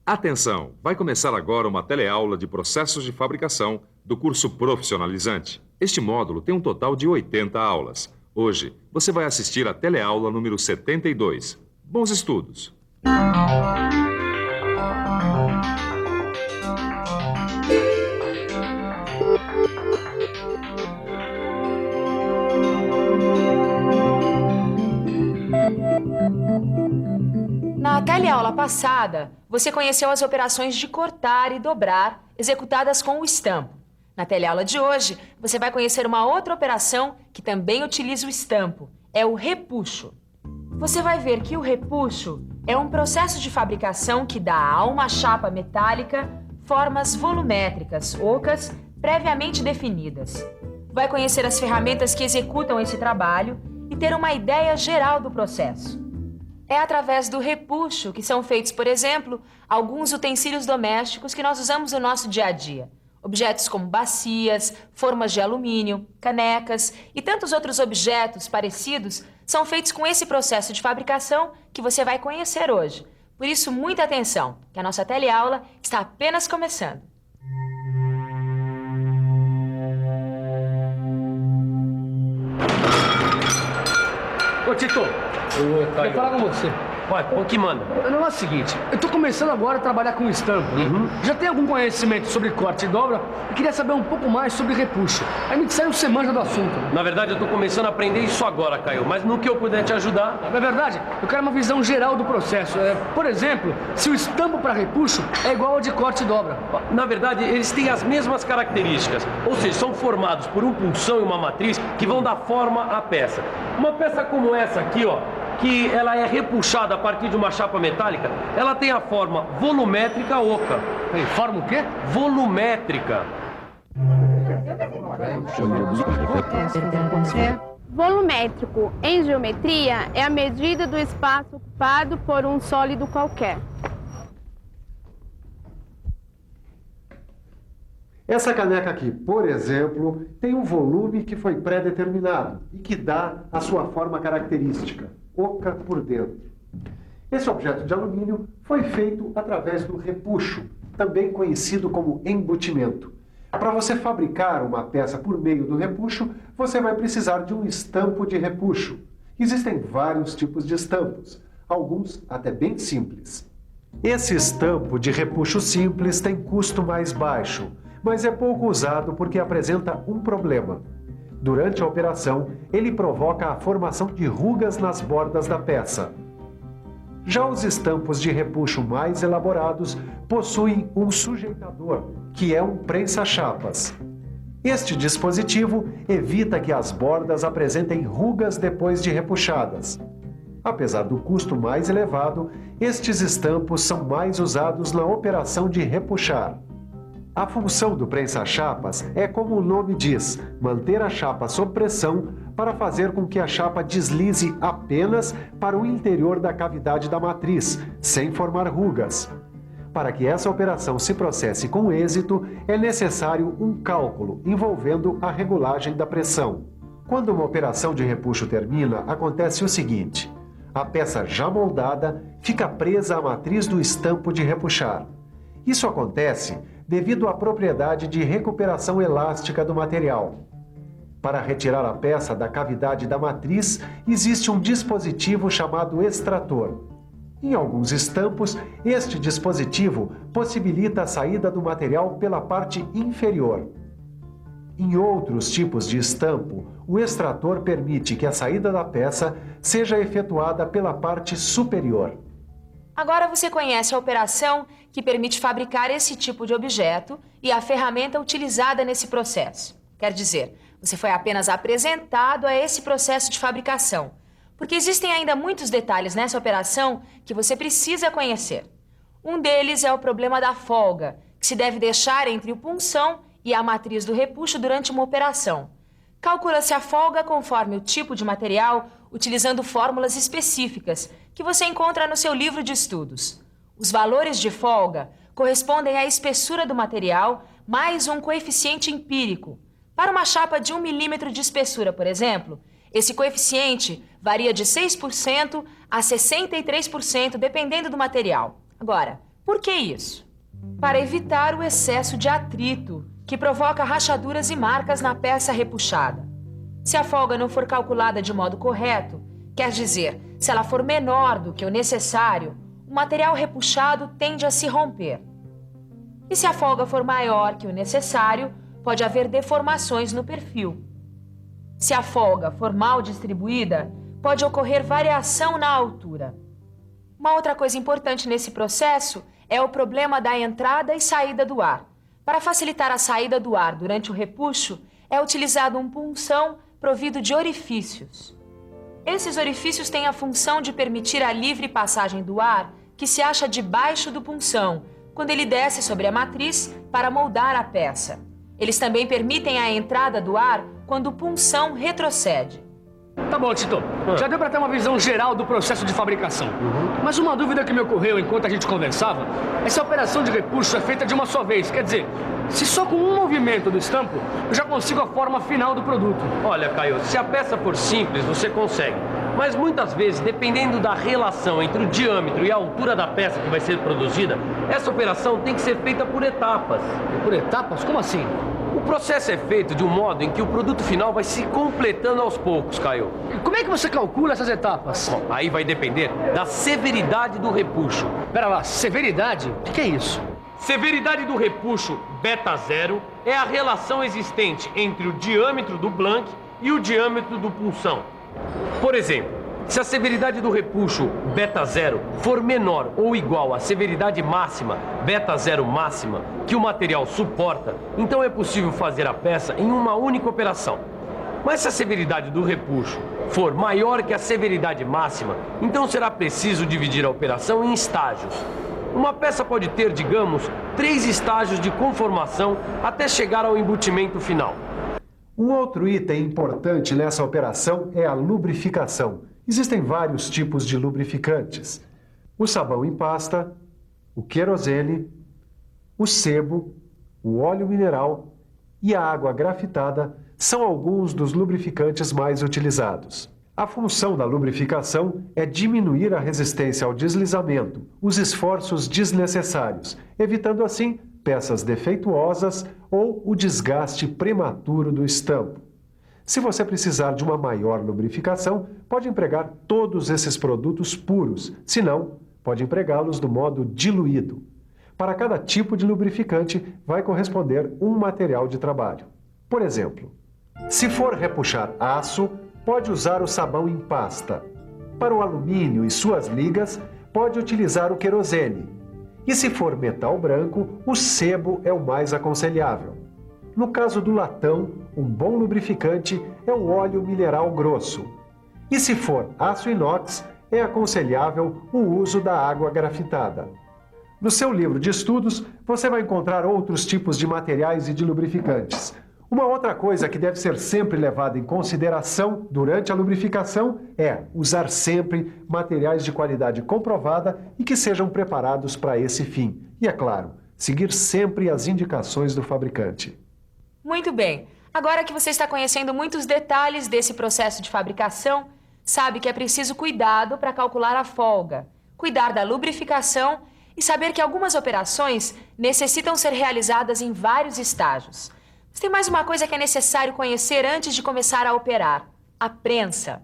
Atenção! Vai começar agora uma teleaula de processos de fabricação do curso profissionalizante. Este módulo tem um total de 80 aulas. Hoje, você vai assistir a teleaula número 72. Bons estudos! Na teleaula passada, você conheceu as operações de cortar e dobrar executadas com o estampo. Na teleaula de hoje, você vai conhecer uma outra operação que também utiliza o estampo. É o repuxo. Você vai ver que o repuxo é um processo de fabricação que dá a uma chapa metálica formas volumétricas, ocas, previamente definidas. Vai conhecer as ferramentas que executam esse trabalho e ter uma ideia geral do processo. É através do repuxo que são feitos, por exemplo, alguns utensílios domésticos que nós usamos no nosso dia a dia. Objetos como bacias, formas de alumínio, canecas e tantos outros objetos parecidos são feitos com esse processo de fabricação que você vai conhecer hoje. Por isso, muita atenção, que a nossa teleaula está apenas começando. Ô, Tito, Oi, quero falar com você. Vai, o que manda? O negócio é o seguinte, eu tô começando agora a trabalhar com estampo, né? Já tem algum conhecimento sobre corte e dobra e queria saber um pouco mais sobre repuxo. Aí me disseram que você manja do assunto. Na verdade, eu tô começando a aprender isso agora, Caio, mas no que eu puder te ajudar... Na verdade, eu quero uma visão geral do processo. Por exemplo, se o estampo para repuxo é igual ao de corte e dobra. Na verdade, eles têm as mesmas características, ou seja, são formados por um punção e uma matriz que vão dar forma à peça. Uma peça como essa aqui, ó, que ela é repuxada a partir de uma chapa metálica, ela tem a forma volumétrica oca. Forma o quê? Volumétrica. Volumétrico, em geometria, é a medida do espaço ocupado por um sólido qualquer. Essa caneca aqui, por exemplo, tem um volume que foi pré-determinado e que dá a sua forma característica, oca por dentro. Esse objeto de alumínio foi feito através do repuxo, também conhecido como embutimento. Para você fabricar uma peça por meio do repuxo, você vai precisar de um estampo de repuxo. Existem vários tipos de estampos, alguns até bem simples. Esse estampo de repuxo simples tem custo mais baixo, mas é pouco usado porque apresenta um problema. Durante a operação, ele provoca a formação de rugas nas bordas da peça. Já os estampos de repuxo mais elaborados possuem um sujeitador, que é um prensa-chapas. Este dispositivo evita que as bordas apresentem rugas depois de repuxadas. Apesar do custo mais elevado, estes estampos são mais usados na operação de repuxar. A função do prensa-chapas é, como o nome diz, manter a chapa sob pressão para fazer com que a chapa deslize apenas para o interior da cavidade da matriz, sem formar rugas. Para que essa operação se processe com êxito, é necessário um cálculo envolvendo a regulagem da pressão. Quando uma operação de repuxo termina, acontece o seguinte: a peça já moldada fica presa à matriz do estampo de repuxar. Isso acontece devido à propriedade de recuperação elástica do material. Para retirar a peça da cavidade da matriz, existe um dispositivo chamado extrator. Em alguns estampos, este dispositivo possibilita a saída do material pela parte inferior. Em outros tipos de estampo, o extrator permite que a saída da peça seja efetuada pela parte superior. Agora você conhece a operação que permite fabricar esse tipo de objeto e a ferramenta utilizada nesse processo. Quer dizer, você foi apenas apresentado a esse processo de fabricação, porque existem ainda muitos detalhes nessa operação que você precisa conhecer. Um deles é o problema da folga, que se deve deixar entre o punção e a matriz do repuxo durante uma operação. Calcula-se a folga conforme o tipo de material, utilizando fórmulas específicas que você encontra no seu livro de estudos. Os valores de folga correspondem à espessura do material mais um coeficiente empírico. Para uma chapa de 1 milímetro de espessura, por exemplo, esse coeficiente varia de 6% a 63%, dependendo do material. Agora, Por que isso? Para evitar o excesso de atrito, que provoca rachaduras e marcas na peça repuxada. Se a folga não for calculada de modo correto, quer dizer, se ela for menor do que o necessário, o material repuxado tende a se romper. E se a folga for maior que o necessário, pode haver deformações no perfil. Se a folga for mal distribuída, pode ocorrer variação na altura. Uma outra coisa importante nesse processo é o problema da entrada e saída do ar. Para facilitar a saída do ar durante o repuxo, é utilizado um punção provido de orifícios. Esses orifícios têm a função de permitir a livre passagem do ar que se acha debaixo do punção, quando ele desce sobre a matriz para moldar a peça. Eles também permitem a entrada do ar quando o punção retrocede. Tá bom, Tito. Já deu pra ter uma visão geral do processo de fabricação. Mas uma dúvida que me ocorreu enquanto a gente conversava é se a operação de repuxo é feita de uma só vez. Quer dizer, se só com um movimento do estampo eu já consigo a forma final do produto. Olha, Caio, se a peça for simples, você consegue. Mas muitas vezes, dependendo da relação entre o diâmetro e a altura da peça que vai ser produzida, essa operação tem que ser feita por etapas. Por etapas? Como assim? O processo é feito de um modo em que o produto final vai se completando aos poucos, Caio. E como é que você calcula essas etapas? Bom, aí vai depender da severidade do repuxo. Pera lá, severidade? O que é isso? Severidade do repuxo beta 0 é a relação existente entre o diâmetro do blank e o diâmetro do punção. Por exemplo, se a severidade do repuxo beta 0 for menor ou igual à severidade máxima beta 0 máxima que o material suporta, então é possível fazer a peça em uma única operação. Mas se a severidade do repuxo for maior que a severidade máxima, então será preciso dividir a operação em estágios. Uma peça pode ter, digamos, 3 estágios de conformação até chegar ao embutimento final. Um outro item importante nessa operação é a lubrificação. Existem vários tipos de lubrificantes. O sabão em pasta, o querosene, o sebo, o óleo mineral e a água grafitada são alguns dos lubrificantes mais utilizados. A função da lubrificação é diminuir a resistência ao deslizamento, os esforços desnecessários, evitando assim peças defeituosas ou o desgaste prematuro do estampo. Se você precisar de uma maior lubrificação, pode empregar todos esses produtos puros, se não, pode empregá-los do modo diluído. Para cada tipo de lubrificante, vai corresponder um material de trabalho. Por exemplo, se for repuxar aço, pode usar o sabão em pasta. Para o alumínio e suas ligas, pode utilizar o querosene. E se for metal branco, o sebo é o mais aconselhável. No caso do latão, um bom lubrificante é o óleo mineral grosso. E se for aço inox, é aconselhável o uso da água grafitada. No seu livro de estudos, você vai encontrar outros tipos de materiais e de lubrificantes. Uma outra coisa que deve ser sempre levada em consideração durante a lubrificação é usar sempre materiais de qualidade comprovada e que sejam preparados para esse fim. E, é claro, seguir sempre as indicações do fabricante. Muito bem. Agora que você está conhecendo muitos detalhes desse processo de fabricação, sabe que é preciso cuidado para calcular a folga, cuidar da lubrificação e saber que algumas operações necessitam ser realizadas em vários estágios. Mas tem mais uma coisa que é necessário conhecer antes de começar a operar: a prensa.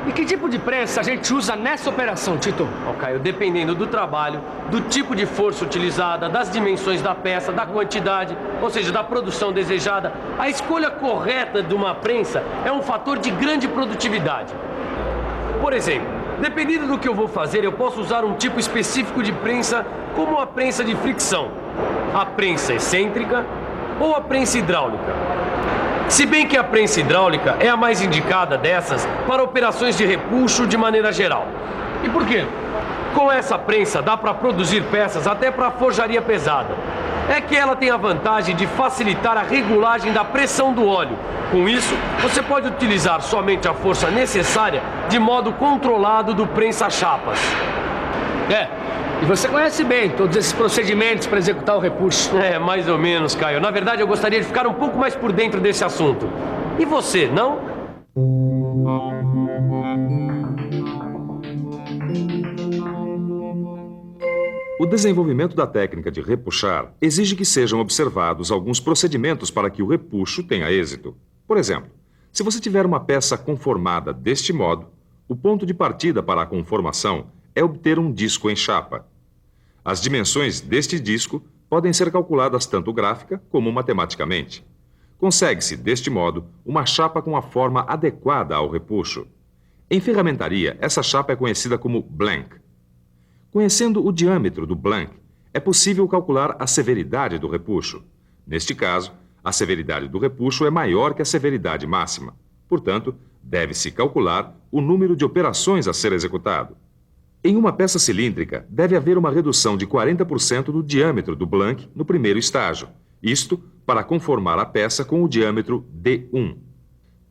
E que tipo de prensa a gente usa nessa operação, Tito? Caio, dependendo do trabalho, do tipo de força utilizada, das dimensões da peça, da quantidade, ou seja, da produção desejada, a escolha correta de uma prensa é um fator de grande produtividade. Por exemplo, dependendo do que eu vou fazer, eu posso usar um tipo específico de prensa, como a prensa de fricção, a prensa excêntrica ou a prensa hidráulica. Se bem que a prensa hidráulica é a mais indicada dessas para operações de repuxo de maneira geral. E por quê? Com essa prensa dá para produzir peças até para forjaria pesada. É que ela tem a vantagem de facilitar a regulagem da pressão do óleo. Com isso, você pode utilizar somente a força necessária de modo controlado do prensa-chapas. E você conhece bem todos esses procedimentos para executar o repuxo. Mais ou menos, Caio. Na verdade, eu gostaria de ficar um pouco mais por dentro desse assunto. E você, não? O desenvolvimento da técnica de repuxar exige que sejam observados alguns procedimentos para que o repuxo tenha êxito. Por exemplo, se você tiver uma peça conformada deste modo, o ponto de partida para a conformação é obter um disco em chapa. As dimensões deste disco podem ser calculadas tanto gráfica como matematicamente. Consegue-se, deste modo, uma chapa com a forma adequada ao repuxo. Em ferramentaria, essa chapa é conhecida como blank. Conhecendo o diâmetro do blank, é possível calcular a severidade do repuxo. Neste caso, a severidade do repuxo é maior que a severidade máxima. Portanto, deve-se calcular o número de operações a ser executado. Em uma peça cilíndrica, deve haver uma redução de 40% do diâmetro do blank no primeiro estágio, isto para conformar a peça com o diâmetro D1.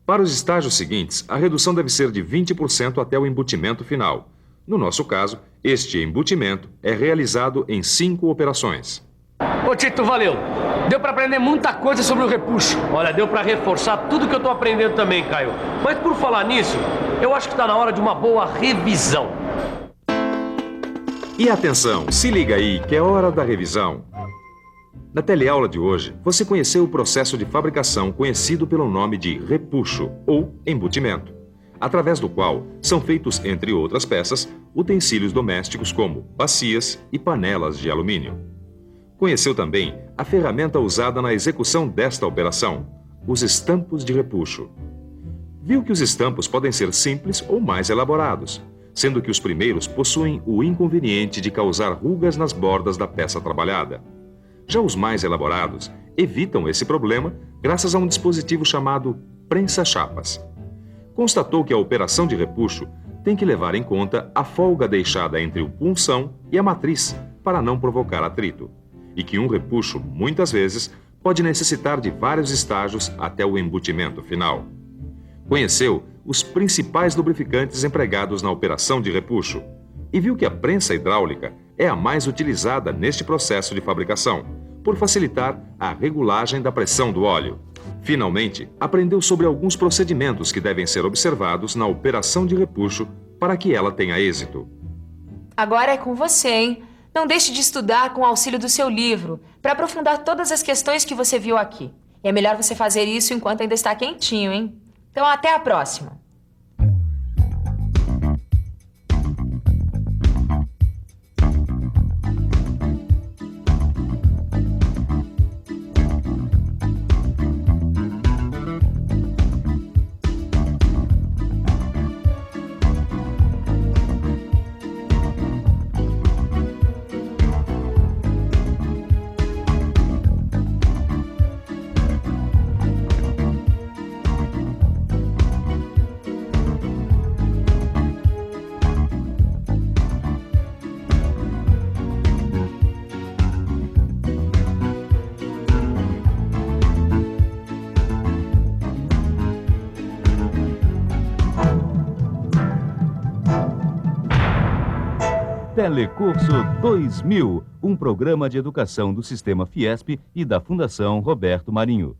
Para os estágios seguintes, a redução deve ser de 20% até o embutimento final. No nosso caso, este embutimento é realizado em 5 operações. Ô Tito, valeu. Deu pra aprender muita coisa sobre o repuxo. Olha, deu pra reforçar tudo que eu tô aprendendo também, Caio. Mas por falar nisso, eu acho que tá na hora de uma boa revisão. E atenção, se liga aí que é hora da revisão. Na teleaula de hoje, você conheceu o processo de fabricação conhecido pelo nome de repuxo ou embutimento, através do qual são feitos, entre outras peças, utensílios domésticos como bacias e panelas de alumínio. Conheceu também a ferramenta usada na execução desta operação, os estampos de repuxo. Viu que os estampos podem ser simples ou mais elaborados, sendo que os primeiros possuem o inconveniente de causar rugas nas bordas da peça trabalhada. Já os mais elaborados evitam esse problema graças a um dispositivo chamado prensa-chapas. Constatou que a operação de repuxo tem que levar em conta a folga deixada entre o punção e a matriz para não provocar atrito, e que um repuxo, muitas vezes, pode necessitar de vários estágios até o embutimento final. Conheceu os principais lubrificantes empregados na operação de repuxo e viu que a prensa hidráulica é a mais utilizada neste processo de fabricação, por facilitar a regulagem da pressão do óleo. Finalmente, aprendeu sobre alguns procedimentos que devem ser observados na operação de repuxo para que ela tenha êxito. Agora é com você, hein? Não deixe de estudar com o auxílio do seu livro, para aprofundar todas as questões que você viu aqui. E é melhor você fazer isso enquanto ainda está quentinho, hein? Então, até a próxima! Telecurso 2000, um programa de educação do Sistema Fiesp e da Fundação Roberto Marinho.